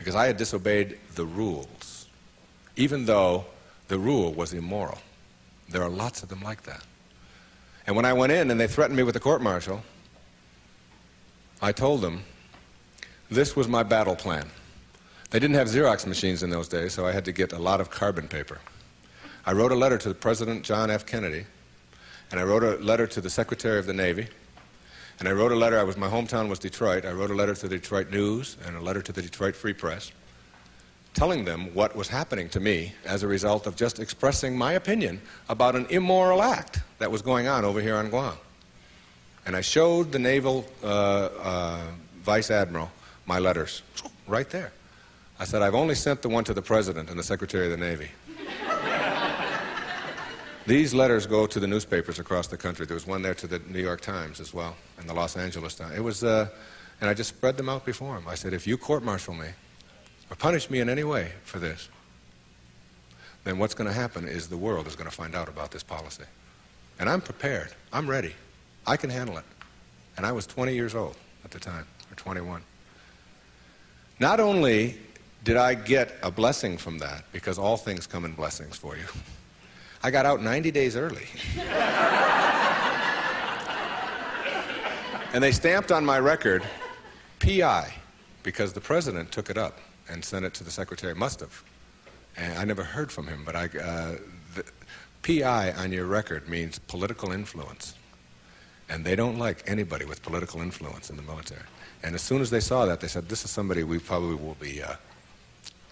because I had disobeyed the rules, even though the rule was immoral. There are lots of them like that. And when I went in and they threatened me with a court-martial, I told them this was my battle plan. They didn't have Xerox machines in those days, so I had to get a lot of carbon paper. I wrote a letter to President John F. Kennedy, and I wrote a letter to the Secretary of the Navy, and I wrote a letter. My hometown was Detroit. I wrote a letter to the Detroit News and a letter to the Detroit Free Press, telling them what was happening to me as a result of just expressing my opinion about an immoral act that was going on over here on Guam. And I showed the Naval Vice Admiral my letters right there. I said, I've only sent the one to the President and the Secretary of the Navy. These letters go to the newspapers across the country. There was one there to the New York Times as well, and the Los Angeles Times. It was, and I just spread them out before him. I said, if you court-martial me or punish me in any way for this, then what's going to happen is the world is going to find out about this policy. And I'm prepared. I'm ready. I can handle it. And I was 20 years old at the time, or 21. Not only did I get a blessing from that, because all things come in blessings for you, I got out 90 days early. And they stamped on my record, P.I., because the President took it up and sent it to the Secretary. Must have. And I never heard from him, but the P.I. on your record means political influence. And they don't like anybody with political influence in the military. And as soon as they saw that, they said, this is somebody we probably will be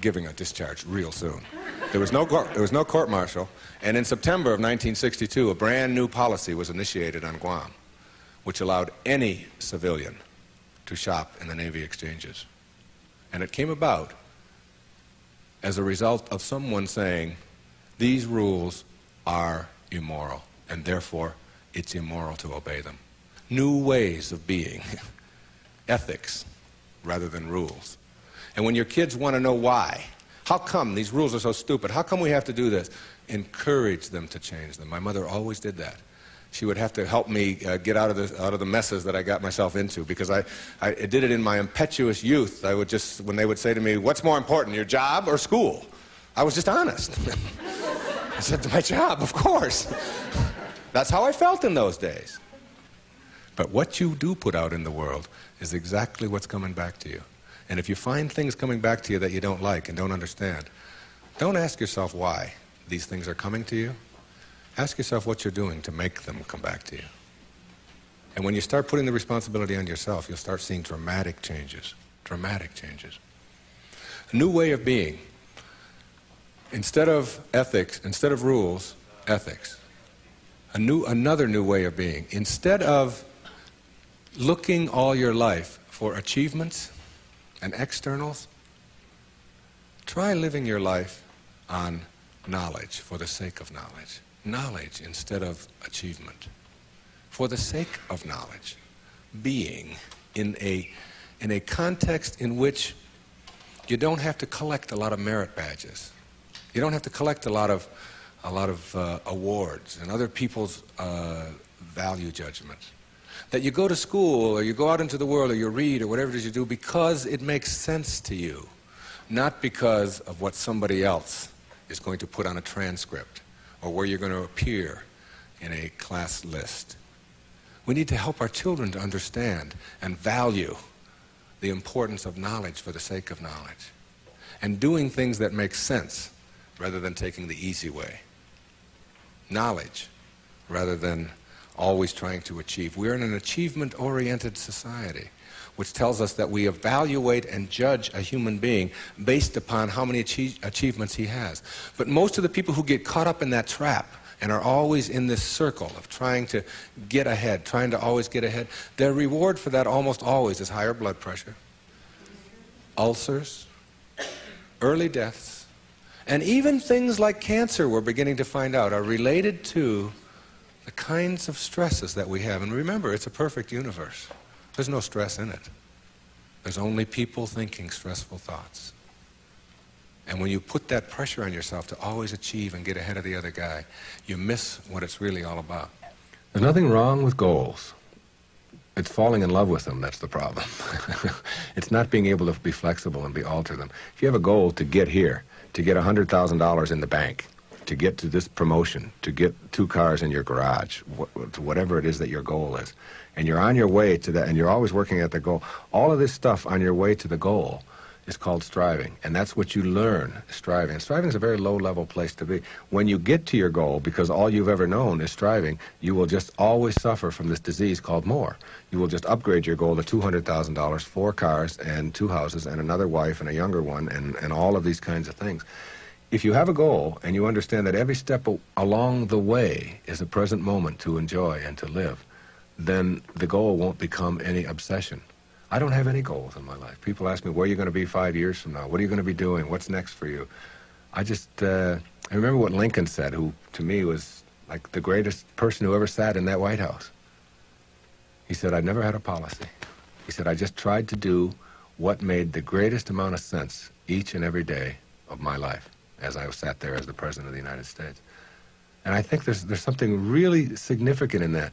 giving a discharge real soon. There was no court-martial, and in September of 1962, a brand new policy was initiated on Guam, which allowed any civilian to shop in the Navy exchanges. And it came about as a result of someone saying, these rules are immoral, and therefore it's immoral to obey them. New ways of being, ethics rather than rules. And when your kids want to know why, how come these rules are so stupid? How come we have to do this? Encourage them to change them. My mother always did that. She would have to help me get out of the messes that I got myself into, because I did it in my impetuous youth. I would just, when they would say to me, what's more important, your job or school? I was just honest. I said, my job, of course. That's how I felt in those days. But what you do put out in the world is exactly what's coming back to you. And if you find things coming back to you that you don't like and don't understand, don't ask yourself why these things are coming to you. Ask yourself what you're doing to make them come back to you. And when you start putting the responsibility on yourself, you'll start seeing dramatic changes. Dramatic changes. A new way of being. Instead of ethics, instead of rules, ethics. Another new way of being. Instead of looking all your life for achievements and externals, try living your life on knowledge for the sake of knowledge. Knowledge instead of achievement. For the sake of knowledge. Being in a context in which you don't have to collect a lot of merit badges. You don't have to collect a lot of awards and other people's value judgments. That you go to school or you go out into the world or you read or whatever it is you do because it makes sense to you, not because of what somebody else is going to put on a transcript or where you're going to appear in a class list. We need to help our children to understand and value the importance of knowledge for the sake of knowledge and doing things that make sense rather than taking the easy way. Knowledge rather than always trying to achieve. We're in an achievement-oriented society, which tells us that we evaluate and judge a human being based upon how many achievements he has. But most of the people who get caught up in that trap and are always in this circle of trying to get ahead, trying to always get ahead, their reward for that almost always is higher blood pressure, ulcers, early deaths, and even things like cancer, we're beginning to find out, are related to the kinds of stresses that we have. And remember, it's a perfect universe. There's no stress in it. There's only people thinking stressful thoughts. And when you put that pressure on yourself to always achieve and get ahead of the other guy, you miss what it's really all about. There's nothing wrong with goals. it's falling in love with them that's the problem. It's not being able to be flexible and alter them. If you have a goal to get here, to get $100,000 in the bank, to get to this promotion, to get 2 cars in your garage, whatever it is that your goal is, and you're on your way to that, and you're always working at the goal, all of this stuff on your way to the goal is called striving, and that's what you learn, striving. And striving is a very low-level place to be. When you get to your goal, because all you've ever known is striving, you will just always suffer from this disease called more. You will just upgrade your goal to $200,000, 4 cars and 2 houses and another wife and a younger one and all of these kinds of things. If you have a goal and you understand that every step along the way is a present moment to enjoy and to live, then the goal won't become any obsession. I don't have any goals in my life. People ask me, where are you going to be 5 years from now? What are you going to be doing? What's next for you? I remember what Lincoln said, who to me was like the greatest person who ever sat in that White House. He said, I never had a policy. He said, I just tried to do what made the greatest amount of sense each and every day of my life as I sat there as the President of the United States. And I think there's something really significant in that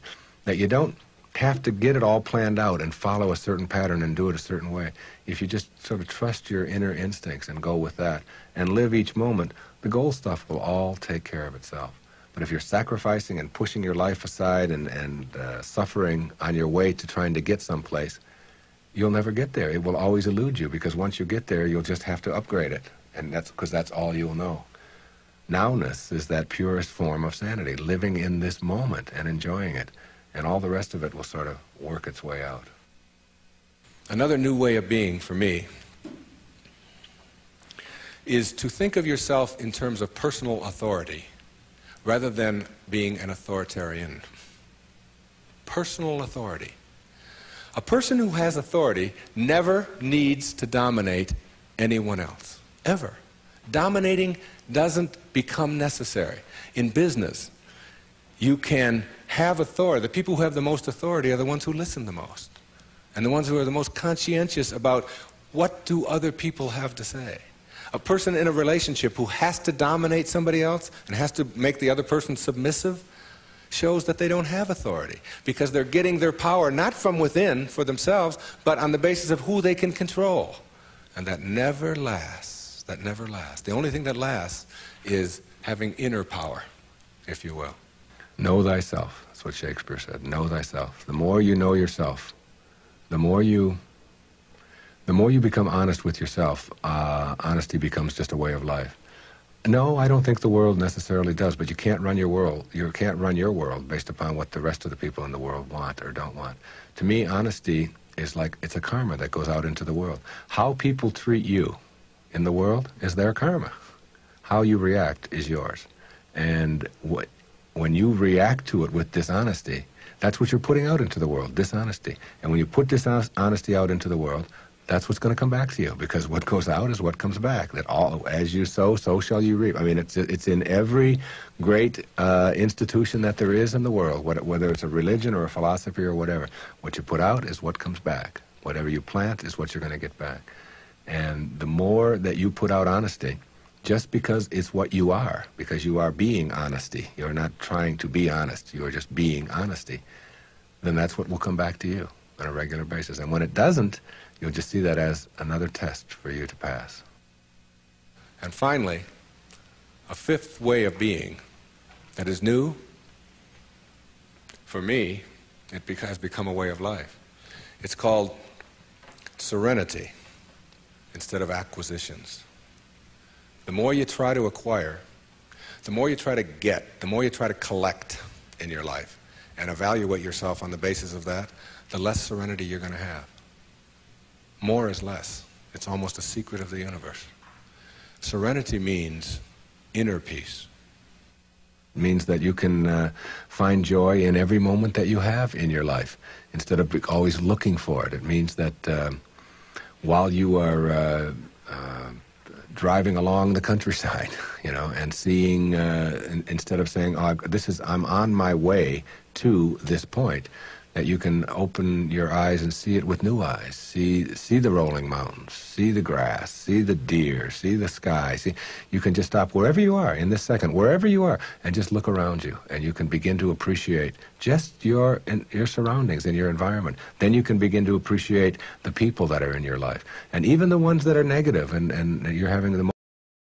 you don't have to get it all planned out and follow a certain pattern and do it a certain way. If you just sort of trust your inner instincts and go with that and live each moment, the goal stuff will all take care of itself. But if you're sacrificing and pushing your life aside and suffering on your way to trying to get someplace, you'll never get there. It will always elude you, because once you get there, you'll just have to upgrade it. And that's because that's all you'll know. Nowness is that purest form of sanity, living in this moment and enjoying it. And all the rest of it will sort of work its way out. Another new way of being for me is to think of yourself in terms of personal authority rather than being an authoritarian. Personal authority. A person who has authority never needs to dominate anyone else, ever. Dominating doesn't become necessary. In business, you can have authority. The people who have the most authority are the ones who listen the most, and the ones who are the most conscientious about what do other people have to say. A person in a relationship who has to dominate somebody else and has to make the other person submissive shows that they don't have authority, because they're getting their power not from within for themselves, but on the basis of who they can control. And that never lasts. That never lasts. The only thing that lasts is having inner power, if you will. Know thyself. That's what Shakespeare said. Know thyself. The more you know yourself, the more you become honest with yourself, honesty becomes just a way of life. No, I don't think the world necessarily does, but you can't run your world. You can't run your world based upon what the rest of the people in the world want or don't want. To me, honesty is like, it's a karma that goes out into the world. How people treat you in the world is their karma. How you react is yours. And when you react to it with dishonesty, that's what you're putting out into the world, dishonesty. And when you put dishonesty out into the world, that's what's going to come back to you, because what goes out is what comes back. That all, as you sow, so shall you reap. I mean, it's in every great institution that there is in the world, whether it's a religion or a philosophy or whatever. What you put out is what comes back. Whatever you plant is what you're going to get back. And the more that you put out honesty, just because it's what you are, because you are being honesty, you're not trying to be honest, you're just being honesty, then that's what will come back to you on a regular basis. And when it doesn't, you'll just see that as another test for you to pass. And finally, a fifth way of being that is new, for me, it has become a way of life. It's called serenity instead of acquisitions. The more you try to acquire, the more you try to get, the more you try to collect in your life and evaluate yourself on the basis of that, the less serenity you're going to have. More is less. It's almost a secret of the universe. Serenity means inner peace. It means that you can find joy in every moment that you have in your life instead of always looking for it. It means that while you are driving along the countryside, and seeing, instead of saying, I'm on my way to this point, that you can open your eyes and see it with new eyes. See the rolling mountains, see the grass, see the deer, see the sky. See, you can just stop wherever you are in this second, wherever you are, and just look around you, and you can begin to appreciate just your surroundings and your environment. Then you can begin to appreciate the people that are in your life, and even the ones that are negative, and you're having the